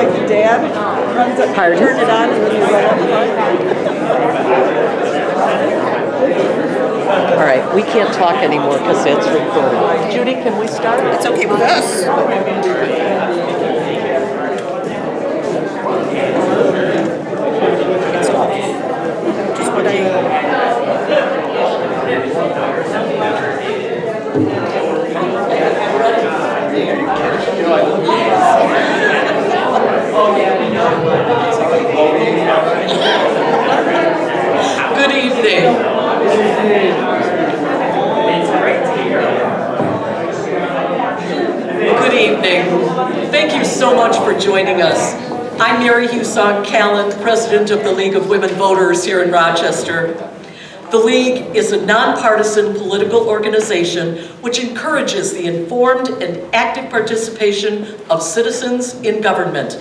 like Dad runs it, Pardon? turn it on, and then you go up front. All right, we can't talk anymore because it's recorded. Judy, can we start? It's okay with us. It's just what Good evening. Good evening. Thank you so much for joining us. I'm Mary Husong Callan, President of the League of Women Voters here in Rochester. The League is a nonpartisan political organization which encourages the informed and active participation of citizens in government.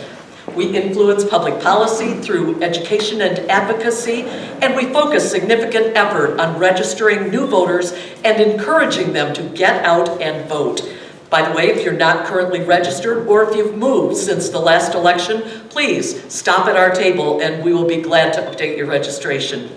We influence public policy through education and advocacy, and we focus significant effort on registering new voters and encouraging them to get out and vote. By the way, if you're not currently registered or if you've moved since the last election, please stop at our table and we will be glad to update your registration.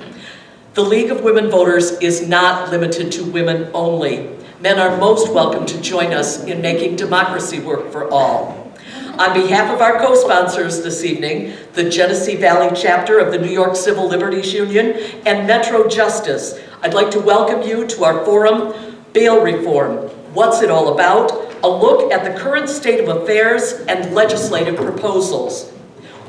The League of Women Voters is not limited to women only. Men are most welcome to join us in making democracy work for all. On behalf of our co-sponsors this evening, the Genesee Valley chapter of the New York Civil Liberties Union and Metro Justice, I'd like to welcome you to our forum, Bail Reform. What's it all about? A look at the current state of affairs and legislative proposals.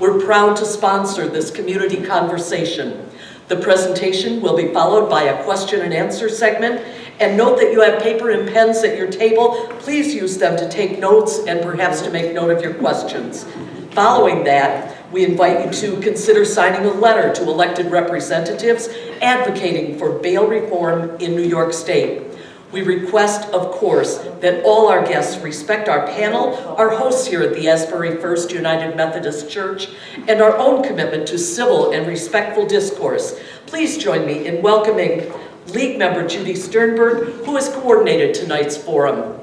We're proud to sponsor this community conversation. The presentation will be followed by a question and answer segment. And note that you have paper and pens at your table. Please use them to take notes and perhaps to make note of your questions. Following that, we invite you to consider signing a letter to elected representatives advocating for bail reform in New York State. We request, of course, that all our guests respect our panel, our hosts here at the Asbury First United Methodist Church, and our own commitment to civil and respectful discourse. Please join me in welcoming League member Judy Sternberg, who has coordinated tonight's forum.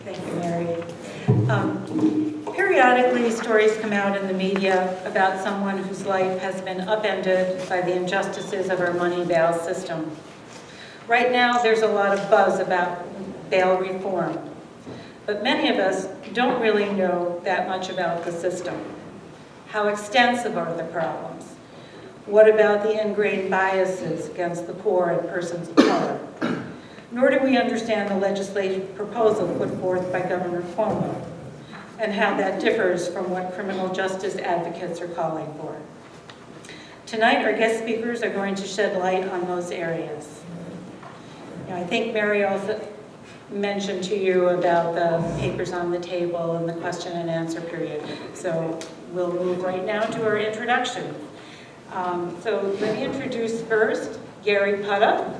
Thank you, Mary. Periodically, stories come out in the media about someone whose life has been upended by the injustices of our money bail system. Right now, there's a lot of buzz about bail reform, but many of us don't really know that much about the system. How extensive are the problems? What about the ingrained biases against the poor and persons of color? Nor do we understand the legislative proposal put forth by Governor Cuomo and how that differs from what criminal justice advocates are calling for. Tonight, our guest speakers are going to shed light on those areas. I think Mary also mentioned to you about the papers on the table and the question and answer period. So we'll move right now to our introduction. So let me introduce first Gary Putta.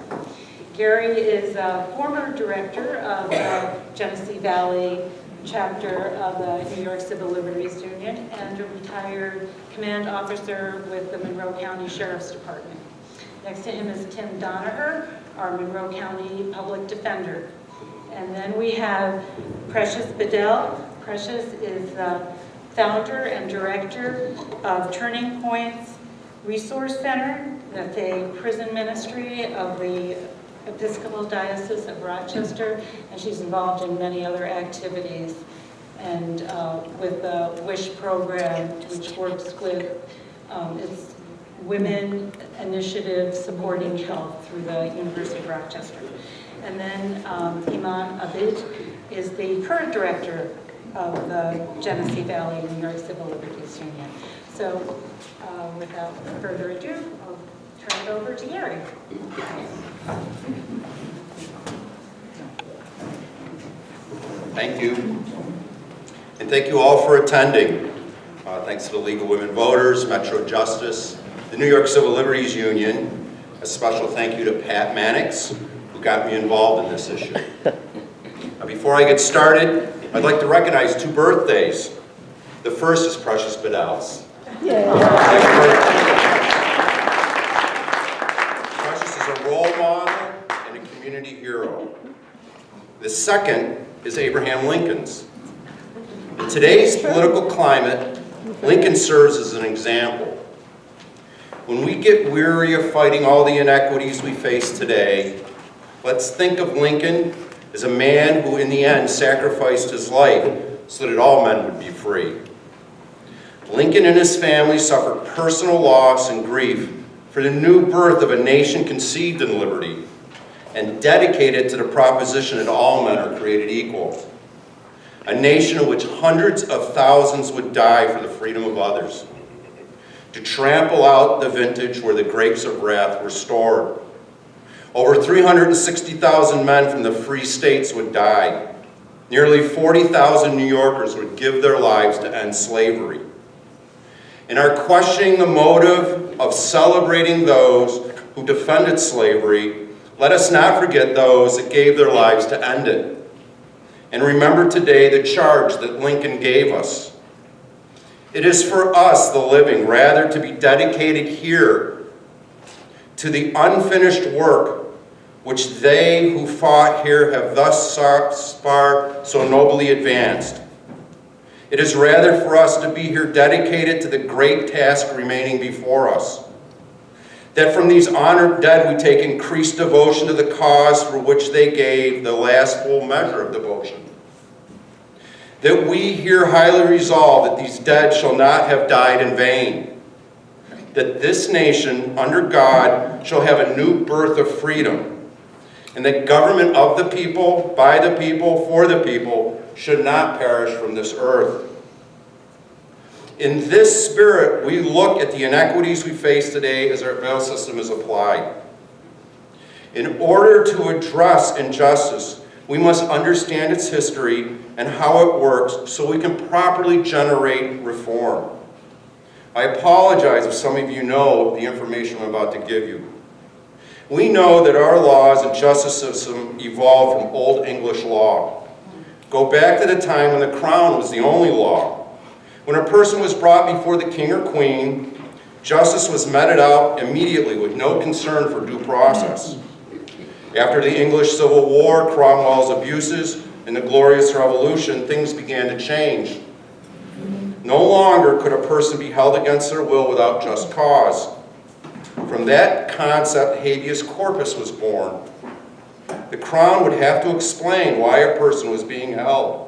Gary is a former director of the Genesee Valley chapter of the New York Civil Liberties Union and a retired command officer with the Monroe County Sheriff's Department. Next to him is Tim Donaher, our Monroe County Public Defender. And then we have Precious Bedell. Precious is the founder and director of Turning Points Resource Center. That's a prison ministry of the Episcopal Diocese of Rochester, and she's involved in many other activities and with the WISH program, which works with its women initiative supporting health through the University of Rochester. And then Iman Abid is the current director of the Genesee Valley New York Civil Liberties Union. So without further ado, I'll turn it over to Gary. Thank you. And thank you all for attending. Thanks to the League of Women Voters, Metro Justice, the New York Civil Liberties Union. A special thank you to Pat Mannix, who got me involved in this issue. Now, before I get started, I'd like to recognize two birthdays. The first is Precious Bedell's. Precious is as a role model and a community hero. The second is Abraham Lincoln's. In today's political climate, Lincoln serves as an example. When we get weary of fighting all the inequities we face today, let's think of Lincoln as a man who in the end sacrificed his life so that all men would be free. Lincoln and his family suffered personal loss and grief for the new birth of a nation conceived in liberty and dedicated to the proposition that all men are created equal. A nation in which hundreds of thousands would die for the freedom of others. To trample out the vintage where the grapes of wrath were stored. Over 360,000 men from the free states would die. Nearly 40,000 New Yorkers would give their lives to end slavery. In our questioning the motive of celebrating those who defended slavery, let us not forget those that gave their lives to end it. And remember today the charge that Lincoln gave us. It is for us, the living, rather to be dedicated here to the unfinished work which they who fought here have thus far so nobly advanced. It is rather for us to be here dedicated to the great task remaining before us. That from these honored dead we take increased devotion to the cause for which they gave the last full measure of devotion. That we here highly resolve that these dead shall not have died in vain. That this nation, under God, shall have a new birth of freedom. And that government of the people, by the people, for the people, should not perish from this earth. In this spirit, we look at the inequities we face today as our bail system is applied. In order to address injustice, we must understand its history and how it works so we can properly generate reform. I apologize if some of you know the information I'm about to give you. We know that our laws and justice system evolved from Old English law. Go back to the time when the crown was the only law. When a person was brought before the king or queen, justice was meted out immediately with no concern for due process. After the English Civil War, Cromwell's abuses, and the Glorious Revolution, things began to change. No longer could a person be held against their will without just cause. From that concept, habeas corpus was born. The crown would have to explain why a person was being held.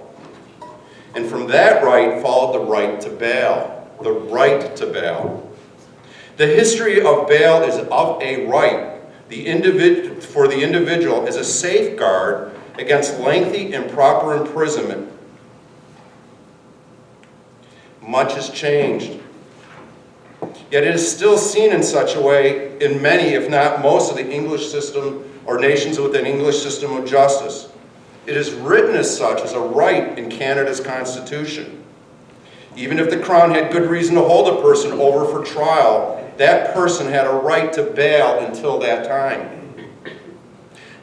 And from that right followed the right to bail. The right to bail. The history of bail is of a right. For the individual as a safeguard against lengthy, improper imprisonment. Much has changed. Yet it is still seen in such a way in many, if not most, of the English system or nations with an English system of justice. It is written as such as a right in Canada's Constitution. Even if the Crown had good reason to hold a person over for trial, that person had a right to bail until that time.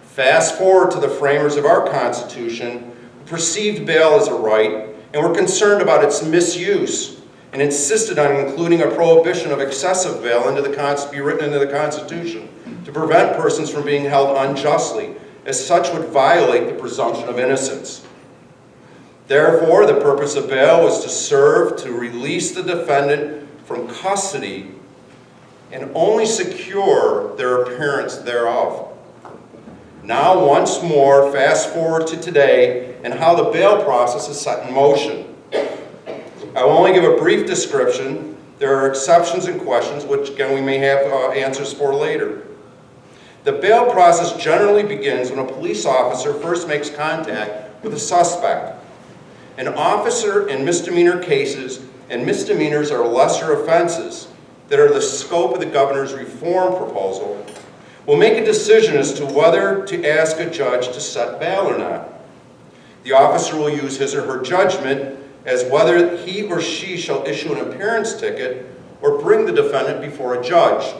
Fast forward to the framers of our Constitution, who perceived bail as a right and were concerned about its misuse and insisted on including a prohibition of excessive bail be written into the Constitution to prevent persons from being held unjustly, as such would violate the presumption of innocence. Therefore, the purpose of bail was to serve to release the defendant from custody and only secure their appearance thereof. Now, once more, fast forward to today and how the bail process is set in motion. I will only give a brief description. There are exceptions and questions, which again we may have answers for later. The bail process generally begins when a police officer first makes contact with a suspect. An officer in misdemeanor cases, and misdemeanors are lesser offenses that are the scope of the governor's reform proposal, will make a decision as to whether to ask a judge to set bail or not. The officer will use his or her judgment as whether he or she shall issue an appearance ticket or bring the defendant before a judge.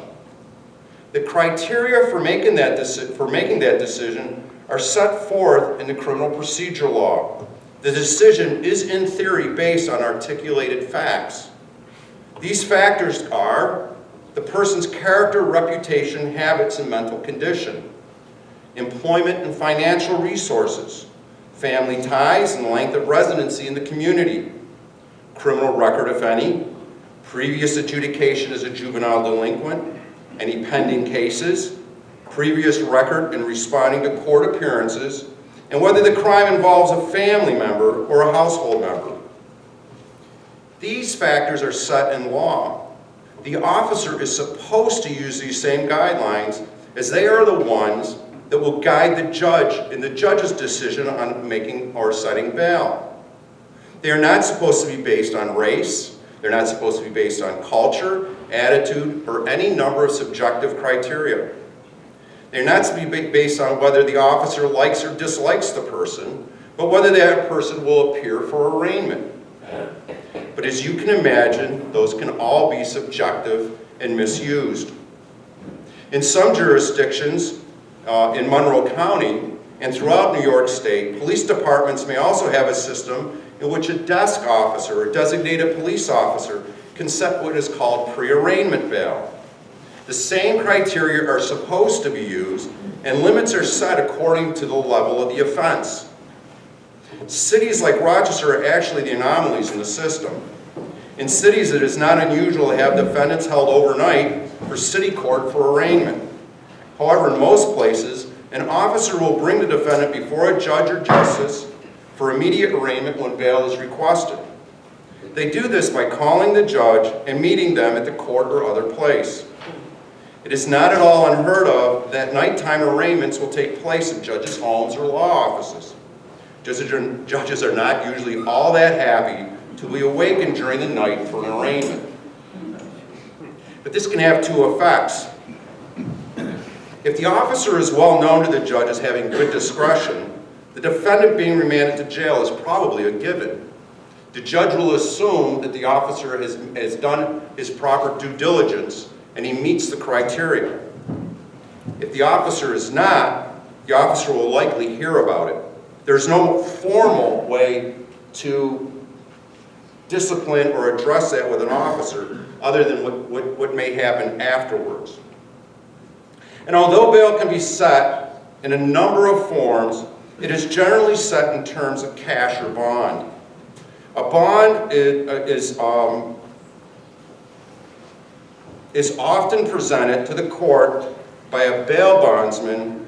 The criteria for making that decision are set forth in the criminal procedure law. The decision is in theory based on articulated facts. These factors are the person's character, reputation, habits, and mental condition, employment and financial resources, family ties and length of residency in the community, criminal record if any, previous adjudication as a juvenile delinquent, any pending cases, previous record in responding to court appearances, and whether the crime involves a family member or a household member. These factors are set in law. The officer is supposed to use these same guidelines, as they are the ones that will guide the judge in the judge's decision on making or setting bail. They are not supposed to be based on race. They're not supposed to be based on culture, attitude, or any number of subjective criteria. They're not to be based on whether the officer likes or dislikes the person, but whether that person will appear for arraignment. But as you can imagine, those can all be subjective and misused. In some jurisdictions, in Monroe County and throughout New York State, police departments may also have a system in which a desk officer or designated police officer can set what is called pre-arraignment bail. The same criteria are supposed to be used, and limits are set according to the level of the offense. Cities like Rochester are actually the anomalies in the system. In cities, it is not unusual to have defendants held overnight for city court for arraignment. However, in most places, an officer will bring the defendant before a judge or justice for immediate arraignment when bail is requested. They do this by calling the judge and meeting them at the court or other place. It is not at all unheard of that nighttime arraignments will take place in judges' homes or law offices. Judges are not usually all that happy to be awakened during the night for an arraignment. But this can have two effects. If the officer is well known to the judge as having good discretion, the defendant being remanded to jail is probably a given. The judge will assume that the officer has done his proper due diligence and he meets the criteria. If the officer is not, the officer will likely hear about it. There's no formal way to discipline or address that with an officer other than what may happen afterwards. And although bail can be set in a number of forms, it is generally set in terms of cash or bond. A bond is often presented to the court by a bail bondsman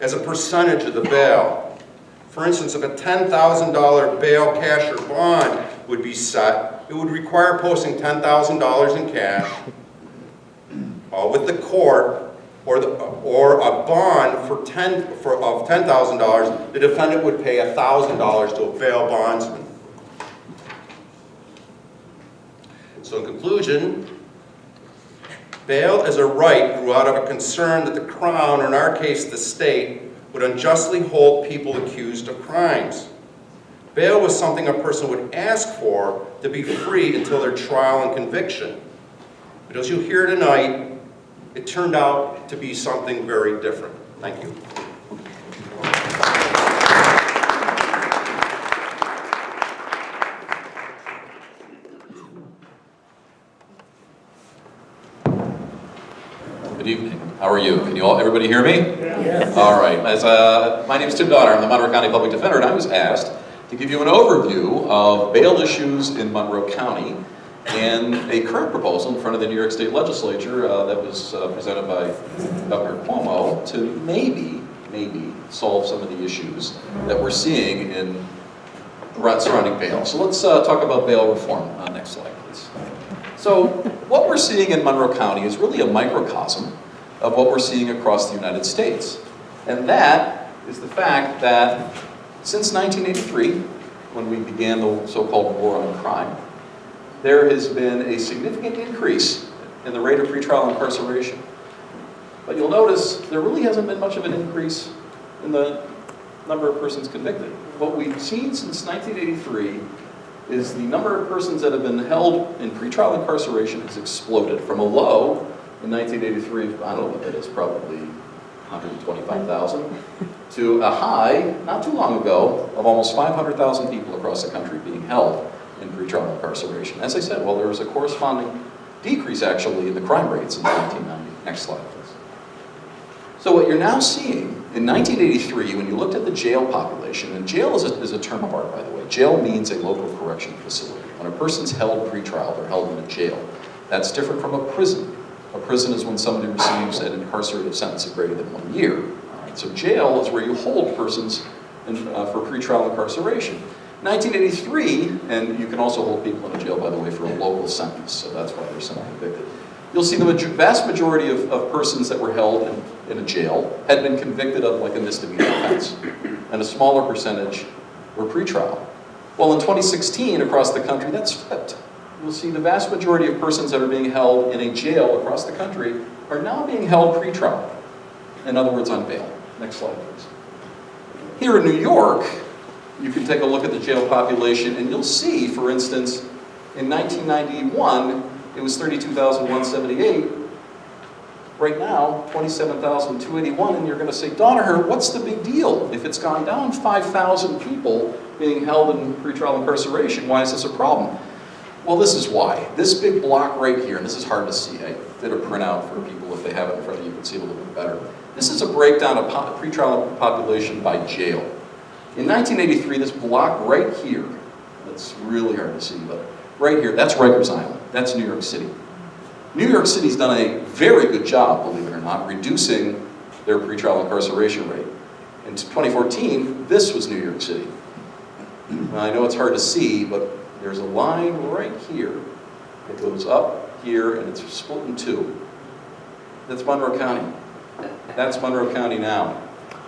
as a percentage of the bail. For instance, if a $10,000 bail cash or bond would be set, it would require posting $10,000 in cash with the court, or a bond of $10,000, the defendant would pay $1,000 to a bail bondsman. So in conclusion, bail is a right grew out of a concern that the Crown, or in our case the state, would unjustly hold people accused of crimes. Bail was something a person would ask for to be free until their trial and conviction. But as you hear tonight, it turned out to be something very different. Thank you. Good evening. How are you? Can everybody hear me? Yes. All right. My name is Tim Donner. I'm the Monroe County Public Defender, and I was asked to give you an overview of bail issues in Monroe County and a current proposal in front of the New York State Legislature that was presented by Governor Cuomo to maybe solve some of the issues that we're seeing in surrounding bail. So let's talk about bail reform. Next slide, please. So what we're seeing in Monroe County is really a microcosm of what we're seeing across the United States. And that is the fact that since 1983, when we began the so-called war on crime, there has been a significant increase in the rate of pretrial incarceration. But you'll notice there really hasn't been much of an increase in the number of persons convicted. What we've seen since 1983 is the number of persons that have been held in pretrial incarceration has exploded from a low in 1983, I don't know what that is, probably 125,000, to a high, not too long ago, of almost 500,000 people across the country being held in pretrial incarceration. As I said, well, there was a corresponding decrease actually in the crime rates in 1990. Next slide, please. So what you're now seeing, in 1983, when you looked at the jail population, and jail is a term of art, by the way. Jail means a local correction facility. When a person's held pretrial, they're held in a jail. That's different from a prison. A prison is when somebody receives an incarcerated sentence of greater than 1 year. All right, so jail is where you hold persons for pretrial incarceration. 1983, and you can also hold people in a jail, by the way, for a local sentence, so that's why they're semi-convicted. You'll see the vast majority of persons that were held in a jail had been convicted of like a misdemeanor offense, and a smaller percentage were pretrial. Well, in 2016, across the country, that's flipped. You'll see the vast majority of persons that are being held in a jail across the country are now being held pretrial. In other words, on bail. Next slide, please. Here in New York, you can take a look at the jail population, and you'll see, for instance, in 1991, it was 32,178. Right now, 27,281, and you're going to say, Donaher, what's the big deal? If it's gone down 5,000 people being held in pretrial incarceration, why is this a problem? Well, this is why. This big block right here, and this is hard to see. I did a printout for people. If they have it in front of you, you can see it a little bit better. This is a breakdown of pretrial population by jail. In 1983, this block right here, that's really hard to see, but right here, that's Rikers Island. That's New York City. New York City's done a very good job, believe it or not, reducing their pretrial incarceration rate. In 2014, this was New York City. Now, I know it's hard to see, but there's a line right here. It goes up here, and it's split in two. That's Monroe County. That's Monroe County now.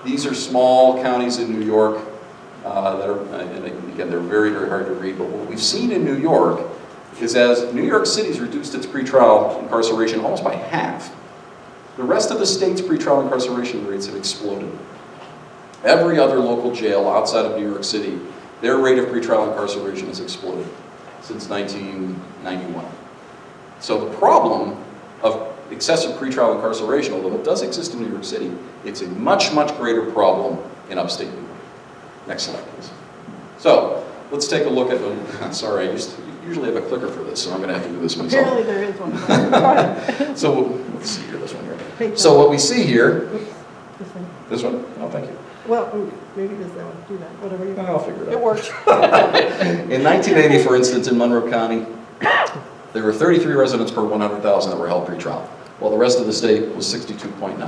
These are small counties in New York that are, and again, they're very, very hard to read, but what we've seen in New York is as New York City's reduced its pretrial incarceration almost by half, the rest of the state's pretrial incarceration rates have exploded. Every other local jail outside of New York City, their rate of pretrial incarceration has exploded since 1991. So the problem of excessive pretrial incarceration, although it does exist in New York City, it's a much, much greater problem in upstate New York. Next slide, please. So, let's take a look at, sorry, I usually have a clicker for this, so I'm going to have to do this myself. Apparently there is one. Go ahead. So, let's see here, this one here. Page So what we see here, This one. this one, oh, thank you. Well, maybe there's that one. Do that, whatever you want. I'll figure it out. It works. In 1980, for instance, in Monroe County, there were 33 residents per 100,000 that were held pretrial, while the rest of the state was 62.9.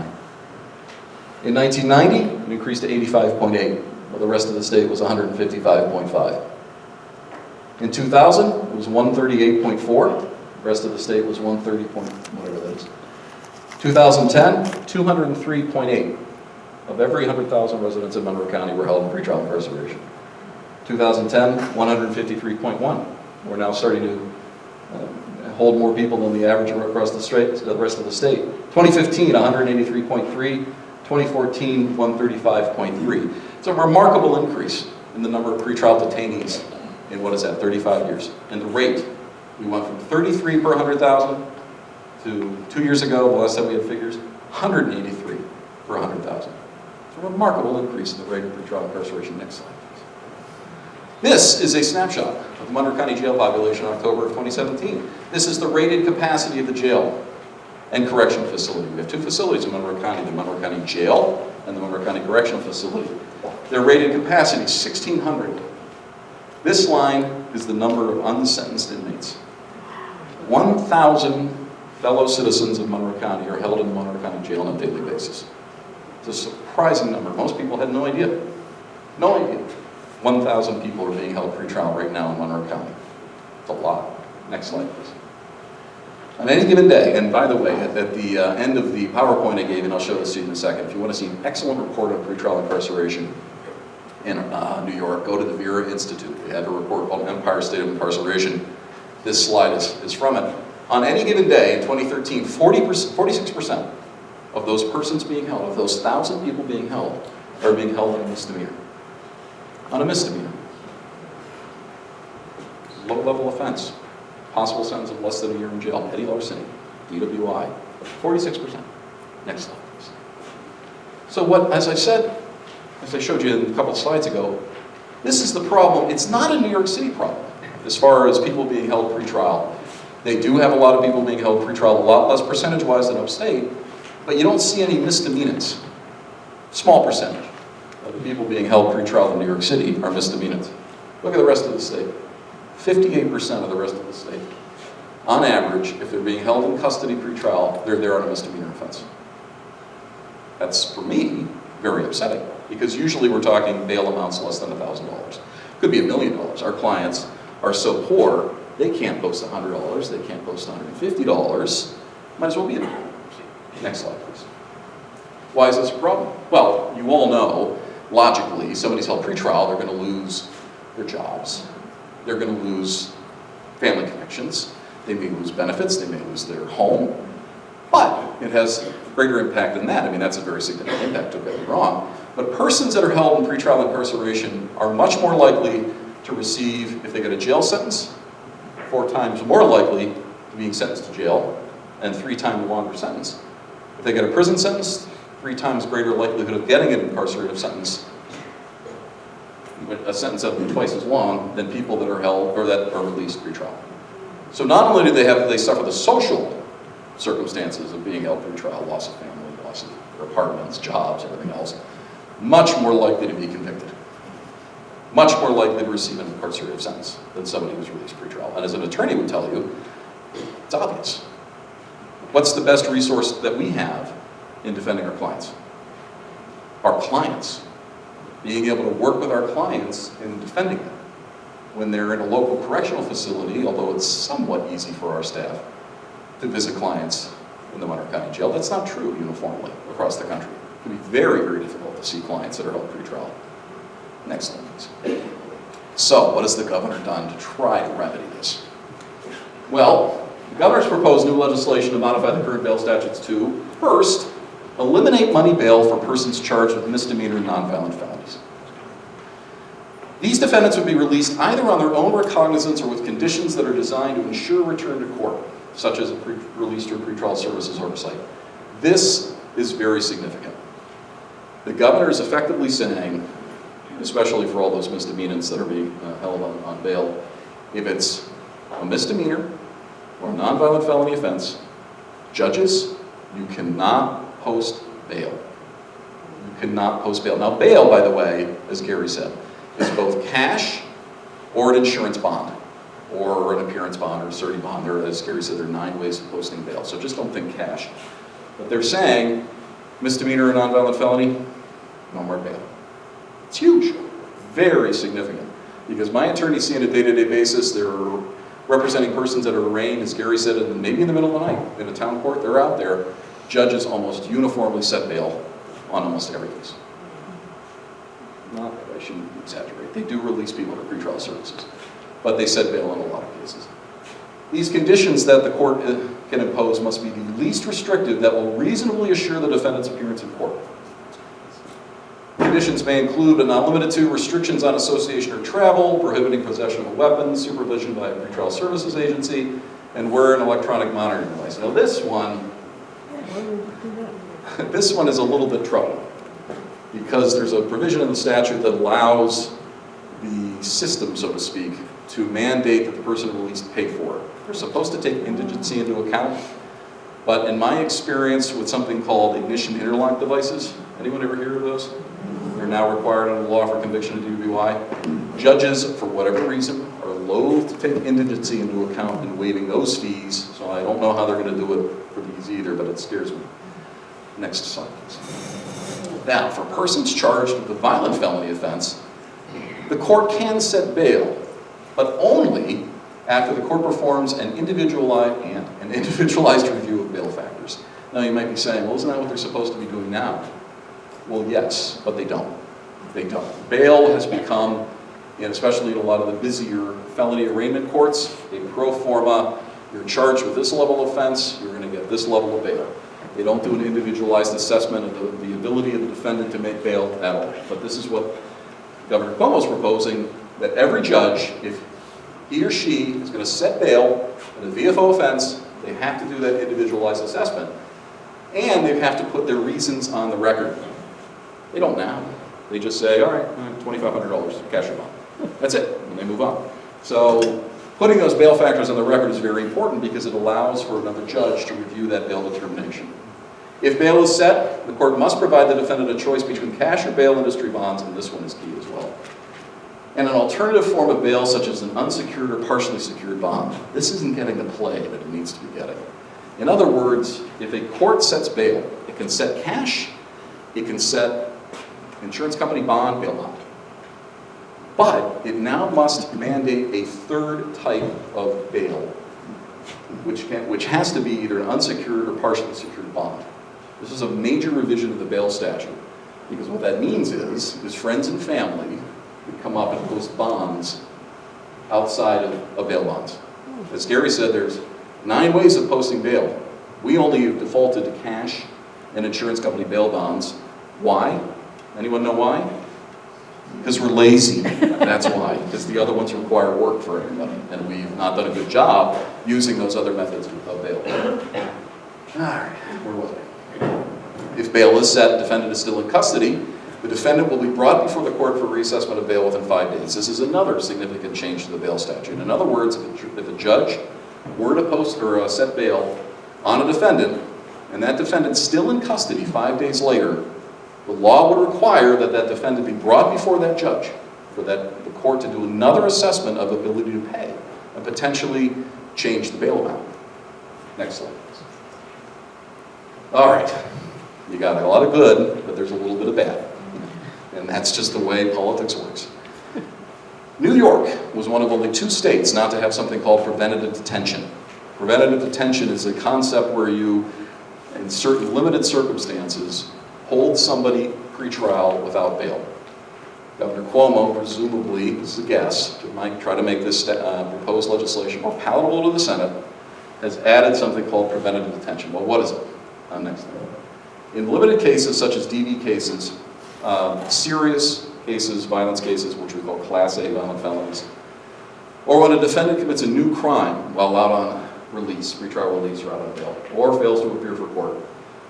In 1990, it increased to 85.8, while the rest of the state was 155.5. In 2000, it was 138.4, the rest of the state was 130. Whatever that is. 2010, 203.8. Of every 100,000 residents in Monroe County were held in pretrial incarceration. 2010, 153.1. We're now starting to hold more people than the average across the rest of the state. 2015, 183.3. 2014, 135.3. It's a remarkable increase in the number of pretrial detainees in, what is that, 35 years. And the rate, we went from 33 per 100,000 to 2 years ago, the last time we had figures, 183 per 100,000. It's a remarkable increase in the rate of pretrial incarceration. Next slide, please. This is a snapshot of the Monroe County jail population in October of 2017. This is the rated capacity of the jail and correctional facility. We have two facilities in Monroe County, the Monroe County Jail and the Monroe County Correctional Facility. Their rated capacity is 1,600. This line is the number of unsentenced inmates. 1,000 fellow citizens of Monroe County are held in Monroe County Jail on a daily basis. It's a surprising number. Most people had no idea. No idea. 1,000 people are being held pretrial right now in Monroe County. It's a lot. Next slide, please. On any given day, and by the way, at the end of the PowerPoint I gave, and I'll show this to you in a second, if you want to see an excellent report on pretrial incarceration in New York, go to the Vera Institute. They have a report called Empire State of Incarceration. This slide is from it. On any given day in 2013, 46% of those persons being held, of those 1,000 people being held, are being held on a misdemeanor. On a misdemeanor. Low-level offense. Possible sentence of less than a year in jail. Petty larceny. DWI. 46%. Next slide, please. So what, as I said, as I showed you a couple of slides ago, this is the problem. It's not a New York City problem as far as people being held pretrial. They do have a lot of people being held pretrial, a lot less percentage-wise than upstate, but you don't see any misdemeanors. Small percentage of the people being held pretrial in New York City are misdemeanors. Look at the rest of the state. 58% of the rest of the state. On average, if they're being held in custody pretrial, they're there on a misdemeanor offense. That's, for me, very upsetting, because usually we're talking bail amounts less than $1,000. Could be $1 million. Our clients are so poor, they can't post $100, they can't post $150. Might as well be $1 million. Next slide, please. Why is this a problem? Well, you all know, logically, somebody's held pretrial, they're going to lose their jobs. They're going to lose family connections. They may lose benefits, they may lose their home. But it has greater impact than that. I mean, that's a very significant impact, don't get me wrong. But persons that are held in pretrial incarceration are much more likely to receive, if they get a jail sentence, 4 times more likely to being sentenced to jail, and 3 times longer sentence. If they get a prison sentence, 3 times greater likelihood of getting an incarcerative sentence, a sentence that would be twice as long than people that are held or that are released pretrial. So not only do they suffer the social circumstances of being held pretrial, loss of family, loss of their apartments, jobs, everything else, much more likely to be convicted. Much more likely to receive an incarcerative sentence than somebody who's released pretrial. And as an attorney would tell you, it's obvious. What's the best resource that we have in defending our clients? Our clients. Being able to work with our clients in defending them. When they're in a local correctional facility, although it's somewhat easy for our staff to visit clients in the Monroe County Jail, that's not true uniformly across the country. It can be very, very difficult to see clients that are held pretrial. Next slide, please. So, what has the governor done to try to remedy this? Well, the governor's proposed new legislation to modify the current bail statutes to, first, eliminate money bail for persons charged with misdemeanor and nonviolent felonies. These defendants would be released either on their own recognizance or with conditions that are designed to ensure return to court, such as a release through pretrial services oversight. This is very significant. The governor is effectively saying, especially for all those misdemeanors that are being held on bail, if it's a misdemeanor or a nonviolent felony offense, judges, you cannot post bail. You cannot post bail. Now, bail, by the way, as Gary said, is both cash or an insurance bond, or an appearance bond, or a surety bond. There, as Gary said, there are 9 ways of posting bail, so just don't think cash. But they're saying, misdemeanor or nonviolent felony, no more bail. It's huge, very significant, because my attorneys see on a day-to-day basis, they're representing persons that are arraigned, as Gary said, maybe in the middle of the night, in a town court, they're out there. Judges almost uniformly set bail on almost every case. Not that I shouldn't exaggerate. They do release people to pretrial services, but they set bail in a lot of cases. These conditions that the court can impose must be the least restrictive that will reasonably assure the defendant's appearance in court. Conditions may include, but not limited to, restrictions on association or travel, prohibiting possession of a weapon, supervision by a pretrial services agency, and wear an electronic monitoring device. Now this one is a little bit troubling, because there's a provision in the statute that allows the system, so to speak, to mandate that the person released pay for it. They're supposed to take indigency into account, but in my experience with something called ignition interlock devices, anyone ever hear of those? They're now required under the law for conviction of DWI. Judges, for whatever reason, are loath to take indigency into account in waiving those fees, so I don't know how they're going to do it for these either, but it scares me. Next slide, please. Now, for persons charged with a violent felony offense, the court can set bail, but only after the court performs an individualized review of bail factors. Now, you might be saying, well, isn't that what they're supposed to be doing now? Well, yes, but they don't. They don't. Bail has become, and especially in a lot of the busier felony arraignment courts, a pro forma, you're charged with this level of offense, you're going to get this level of bail. They don't do an individualized assessment of the ability of the defendant to make bail at all. But this is what Governor Cuomo is proposing, that every judge, if he or she is going to set bail in a VFO offense, they have to do that individualized assessment. And they have to put their reasons on the record. They don't now. They just say, all right, $2,500, cash your bond. That's it, and they move on. So Putting those bail factors on the record is very important because it allows for another judge to review that bail determination. If bail is set, the court must provide the defendant a choice between cash or bail industry bonds, and this one is key as well. And an alternative form of bail, such as an unsecured or partially secured bond. This isn't getting the play that it needs to be getting. In other words, if a court sets bail, it can set cash, it can set insurance company bond, bail bond. But it now must mandate a third type of bail, which has to be either an unsecured or partially secured bond. This is a major revision of the bail statute, because what that means is friends and family would come up and post bonds outside of bail bonds. As Gary said, there's 9 ways of posting bail. We only have defaulted to cash and insurance company bail bonds. Why? Anyone know why? Because we're lazy, that's why. Because the other ones require work for everybody, and we've not done a good job using those other methods of bail. All right, where was I? If bail is set, defendant is still in custody, the defendant will be brought before the court for reassessment of bail within 5 days. This is another significant change to the bail statute. In other words, if a judge were to post or set bail on a defendant, and that defendant's still in custody 5 days later, the law would require that that defendant be brought before that judge for the court to do another assessment of ability to pay and potentially change the bail amount. Next slide, please. All right, you got a lot of good, but there's a little bit of bad. And that's just the way politics works. New York was one of only 2 states not to have something called preventative detention. Preventative detention is a concept where you, in certain limited circumstances, hold somebody pre-trial without bail. Governor Cuomo, presumably, this is a guess, might try to make this proposed legislation more palatable to the Senate, has added something called preventative detention. Well, what is it? Next slide. In limited cases, such as DV cases, serious cases, violence cases, which we call Class A violent felonies, or when a defendant commits a new crime while out on release, pretrial release or out on bail, or fails to appear for court,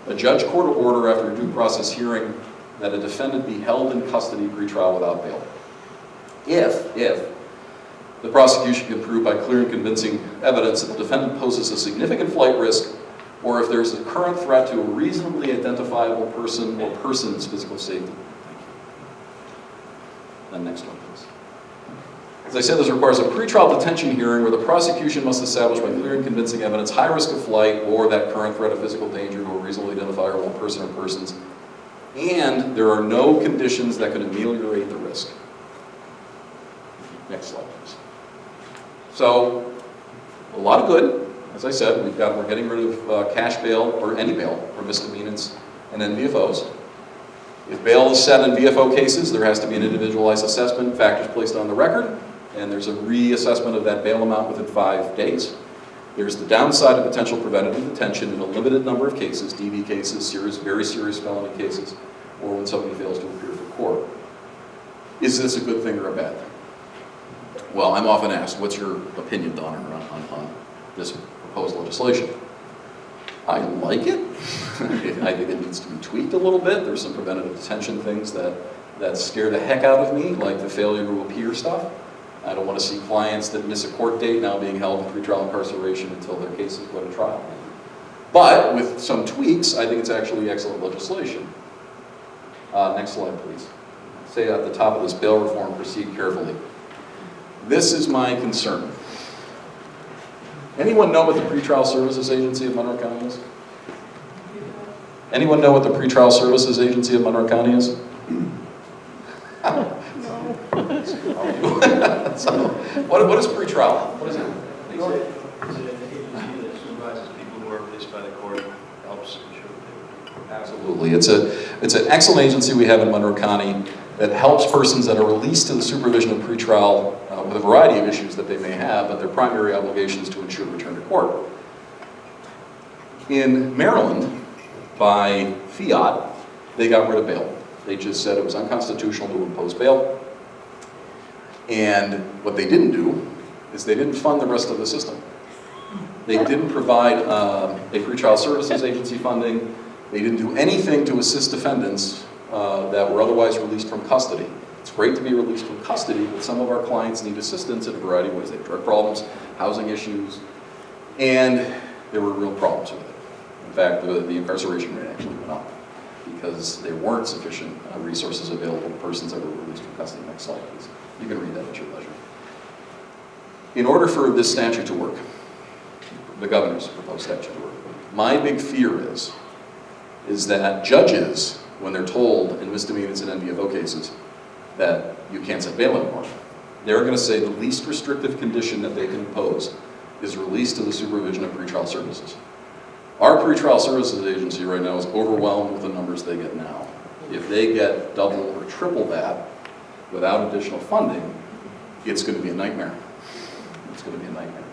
a judge court will order after a due process hearing that a defendant be held in custody pretrial without bail. If the prosecution can prove by clear and convincing evidence that the defendant poses a significant flight risk, or if there's a current threat to a reasonably identifiable person or person's physical safety. And next one, please. As I said, this requires a pretrial detention hearing where the prosecution must establish by clear and convincing evidence high risk of flight or that current threat of physical danger to a reasonably identifiable person or persons, and there are no conditions that could ameliorate the risk. Next slide, please. So, a lot of good. As I said, we're getting rid of cash bail or any bail for misdemeanors and then VFOs. If bail is set in VFO cases, there has to be an individualized assessment, factors placed on the record, and there's a reassessment of that bail amount within 5 days. There's the downside of potential preventative detention in a limited number of cases, DV cases, very serious felony cases, or when somebody fails to appear for court. Is this a good thing or a bad thing? Well, I'm often asked, what's your opinion, Donner, on this proposed legislation? I like it. I think it needs to be tweaked a little bit. There's some preventative detention things that scare the heck out of me, like the failure to appear stuff. I don't want to see clients that miss a court date now being held in pretrial incarceration until their cases go to trial. But with some tweaks, I think it's actually excellent legislation. Next slide, please. Say at the top of this, bail reform, proceed carefully. This is my concern. Anyone know what the Pretrial Services Agency of Monroe County is? Anyone know what the Pretrial Services Agency of Monroe County is? So, what is pretrial? What is it? It's an agency that supervises people who are released by the court, helps ensure that Absolutely. It's an excellent agency we have in Monroe County that helps persons that are released to the supervision of pretrial with a variety of issues that they may have, but their primary obligation is to ensure return to court. In Maryland, by fiat, they got rid of bail. They just said it was unconstitutional to impose bail. And what they didn't do is they didn't fund the rest of the system. They didn't provide a pretrial services agency funding. They didn't do anything to assist defendants that were otherwise released from custody. It's great to be released from custody, but some of our clients need assistance in a variety of ways. They have drug problems, housing issues, and there were real problems with it. In fact, the incarceration rate actually went up because there weren't sufficient resources available to persons that were released from custody. Next slide, please. You can read that at your leisure. In order for this statute to work, the governor's proposed statute to work, my big fear is that judges, when they're told in misdemeanors and NBFO cases that you can't set bail anymore, they're going to say the least restrictive condition that they can impose is release to the supervision of pretrial services. Our pretrial services agency right now is overwhelmed with the numbers they get now. If they get double or triple that without additional funding, it's going to be a nightmare. It's going to be a nightmare.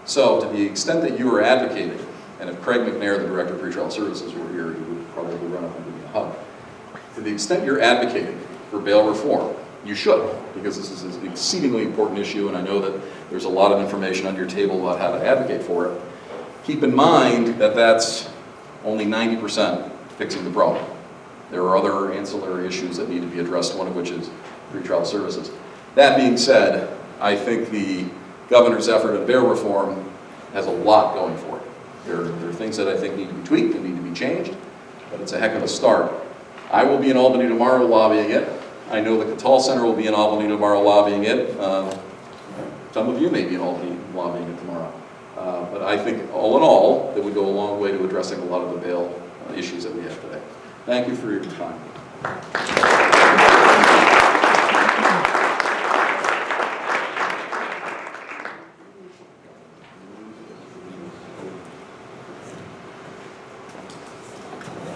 So to the extent that you are advocating, and if Craig McNair, the Director of Pretrial Services, were here, he would probably run up and give me a hug. To the extent you're advocating for bail reform, you should, because this is an exceedingly important issue, and I know that there's a lot of information on your table about how to advocate for it. Keep in mind that that's only 90% fixing the problem. There are other ancillary issues that need to be addressed, one of which is pretrial services. That being said, I think the governor's effort at bail reform has a lot going for it. There are things that I think need to be tweaked and need to be changed, but it's a heck of a start. I will be in Albany tomorrow lobbying it. I know the Cattell Center will be in Albany tomorrow lobbying it. Some of you may be in Albany lobbying it tomorrow. But I think all in all, that would go a long way to addressing a lot of the bail issues that we have today. Thank you for your time.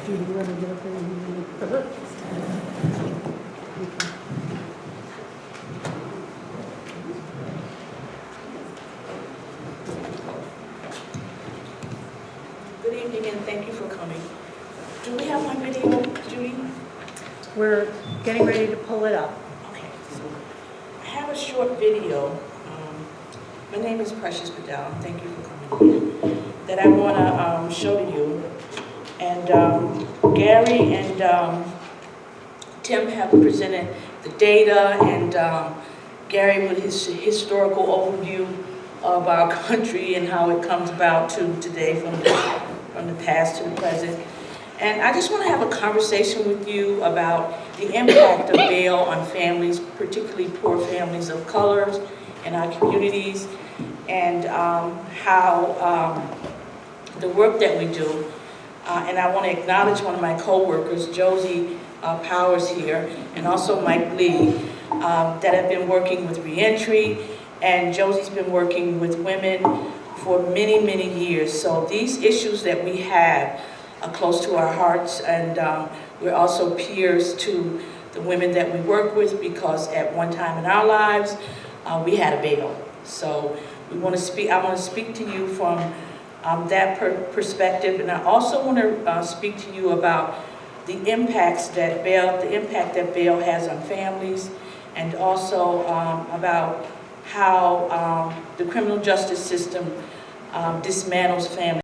Do you want to get up there and put it? Good evening and thank you for coming. Do we have my video, Judy? We're getting ready to pull it up. Okay, so I have a short video. My name is Precious Bedell. Thank you for coming. That I want to show to you. And Gary and Tim have presented the data, and Gary with his historical overview of our country and how it comes about to today from the past to the present. And I just want to have a conversation with you about the impact of bail on families, particularly poor families of color in our communities, and how the work that we do. And I want to acknowledge one of my co-workers, Josie Powers here, and also Mike Lee, that have been working with reentry, and Josie's been working with women for many, many years. So these issues that we have are close to our hearts, and we're also peers to the women that we work with, because at one time in our lives, we had a bail. So I want to speak to you from that perspective, and I also want to speak to you about the impact that bail has on families, and also about how the criminal justice system dismantles families.